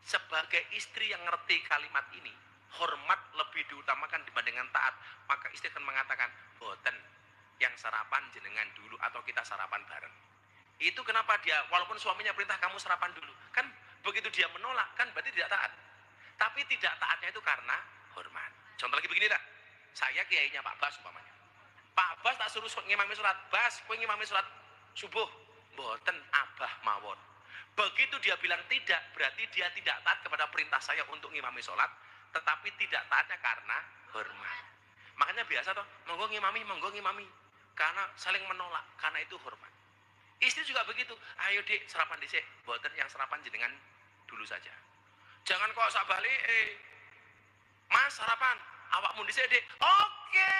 Sebagai istri yang ngerti kalimat ini, hormat lebih diutamakan dibandingkan taat, maka istri akan mengatakan, boten, yang sarapan jenengan dulu atau kita sarapan bareng. Itu kenapa dia, walaupun suaminya perintah kamu sarapan dulu, kan begitu dia menolak, kan berarti tidak taat. Tapi tidak taatnya itu karena hormat. Contoh lagi begini dah, saya kiainya Pak Bas umpamanya. Pak Bas tak suruh ngimami sholat, Bas, kowe ngimami sholat subuh, boten abah mawon. Begitu dia bilang tidak, berarti dia tidak taat kepada perintah saya untuk ngimami sholat, tetapi tidak taatnya karena hormat. Makanya biasa toh, monggo ngimami, karena saling menolak, karena itu hormat. Istri juga begitu, ayo dik sarapan dhisik, boten yang sarapan jenengan dulu saja. Jangan kok sak balik, Mas sarapan, awakmu dhisik dik. Oke.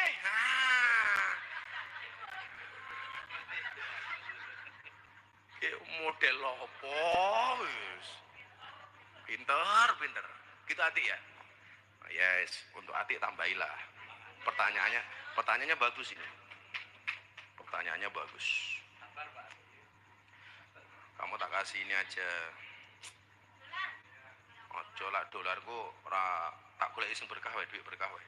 Model lopo, pinter. Gitu Atik ya. Yes, untuk Atik tambahilah. Pertanyaannya bagus ini. Pertanyaannya bagus. Kamu tak kasih ini aja. Ojo lah dolarku ora tak golek sing berkah wae, duit berkah wae.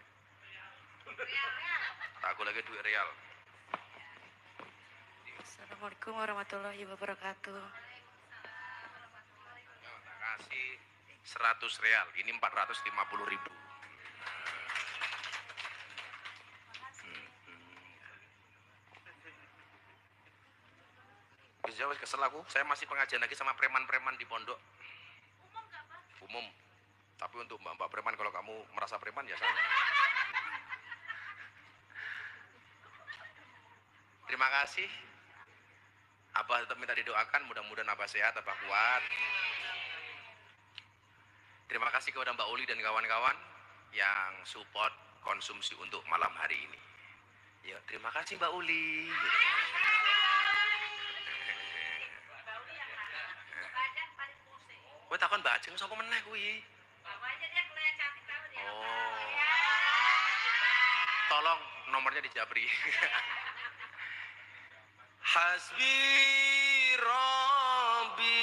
Tak golek duit real. Assalamualaikum warahmatullahi wabarakatuh. Tak kasih 100 real, ini 450.000. Wis kesel aku, saya masih pengajian lagi sama preman-preman di pondok. Umum. Tapi untuk mbak-mbak preman, kalau kamu merasa preman ya sana. Terima kasih. Abah tetap minta didoakan, mudah-mudahan Abah sehat, Abah kuat. Terima kasih kepada Mbak Uli dan kawan-kawan yang support konsumsi untuk malam hari ini. Ya, terima kasih Mbak Uli. Kowe takon Mbak Ajeng sapa meneh kuwi? Oh. Tolong nomornya dijabri. Hasbi Rabbi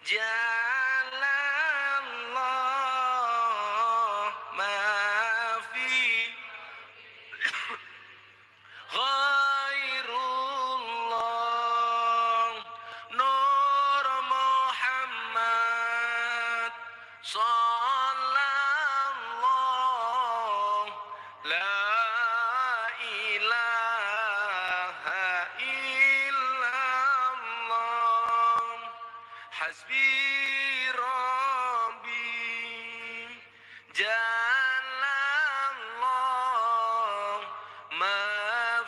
Jalallah ma fi Ghairullah Nur Muhammad Sallallahu La ilaha illallah Hasbi Rabbi Jalallah Ma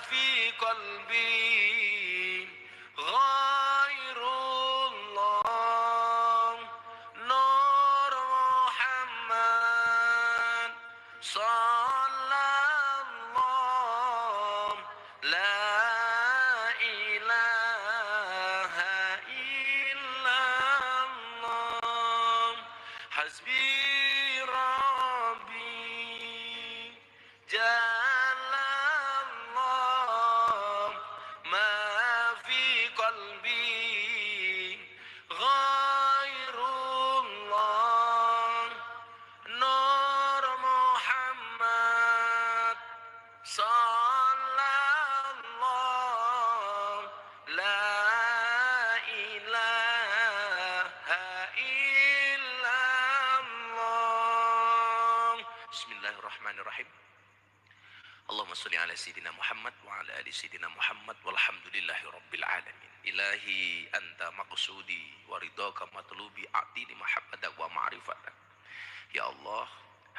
fi qalbi Ghairullah Nur Muhammad Sallallahu La ilaha illallah Hasbi Rabbi Jalallah Ma fi qalbi Ghairullah Nur Muhammad Sallallahu La ilaha illallah Bismillahirrahmanirrahim Allahumma sholli ala sayyidina Muhammad wa ala ali sayyidina Muhammad walhamdulillahi rabbil alamin. Ilahi anta maqsudi wa ridhaka matlubi a'tini mahabbatak wa ma'rifatak. Ya Allah,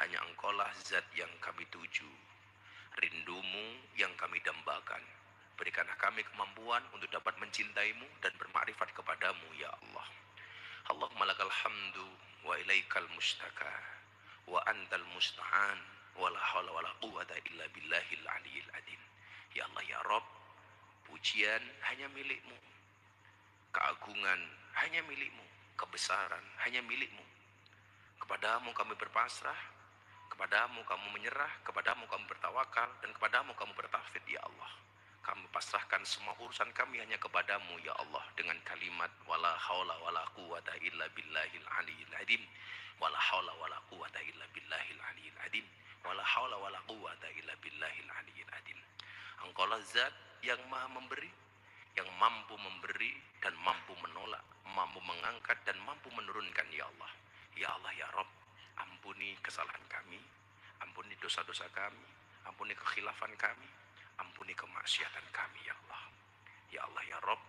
hanya Engkaulah zat yang kami tuju, rindumu yang kami dambakan. Berikanlah kami kemampuan untuk dapat mencintaimu dan bermakrifat kepadamu, ya Allah. Allahumma lakal hamdu wa ilaikal mustaka wa antal musta'an wa la hawla wa la quwwata illa billahil aliyil adin. Ya Allah, ya Rabb, pujian hanya milikmu, keagungan hanya milikmu, kebesaran hanya milikmu. Kepadamu kami berpasrah, kepadamu kami menyerah, kepadamu kami bertawakal, dan kepadamu kami bertauhid, ya Allah. Kami pasrahkan semua urusan kami hanya kepadamu, ya Allah, dengan kalimat wala haula wala quwata illa billahil aliyil azim, wala haula wala quwata illa billahil aliyil azim, wala haula wala quwata illa billahil aliyil azim. Engkaulah zat yang maha memberi, yang mampu memberi dan mampu menolak, mampu mengangkat dan mampu menurunkan, ya Allah. Ya Allah, ya Rabb, ampuni kesalahan kami, ampuni dosa-dosa kami, ampuni kekhilafan kami, ampuni kemaksiatan kami, ya Allah. Ya Allah, ya Rabb,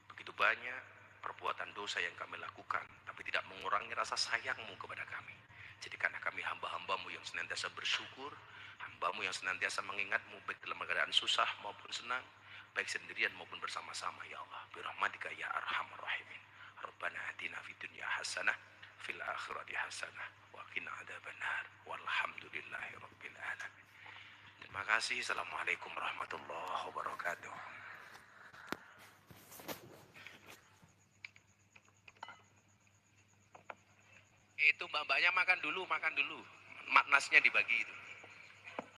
begitu banyak perbuatan dosa yang kami lakukan, tapi tidak mengurangi rasa sayangmu kepada kami. Jadikanlah kami hamba-hambamu yang senantiasa bersyukur, hambamu yang senantiasa mengingatmu baik dalam keadaan susah maupun senang, baik sendirian maupun bersama-sama, ya Allah. Birahmatika ya arhamar rahimin. Rabbana atina fid dunya hasanah fil akhirati hasanah wa qina adzabannar walhamdulillahi rabbil alamin. Terima kasih. Assalamualaikum warahmatullahi wabarakatuh. Itu mbak-mbaknya makan dulu. Nasinya dibagi itu.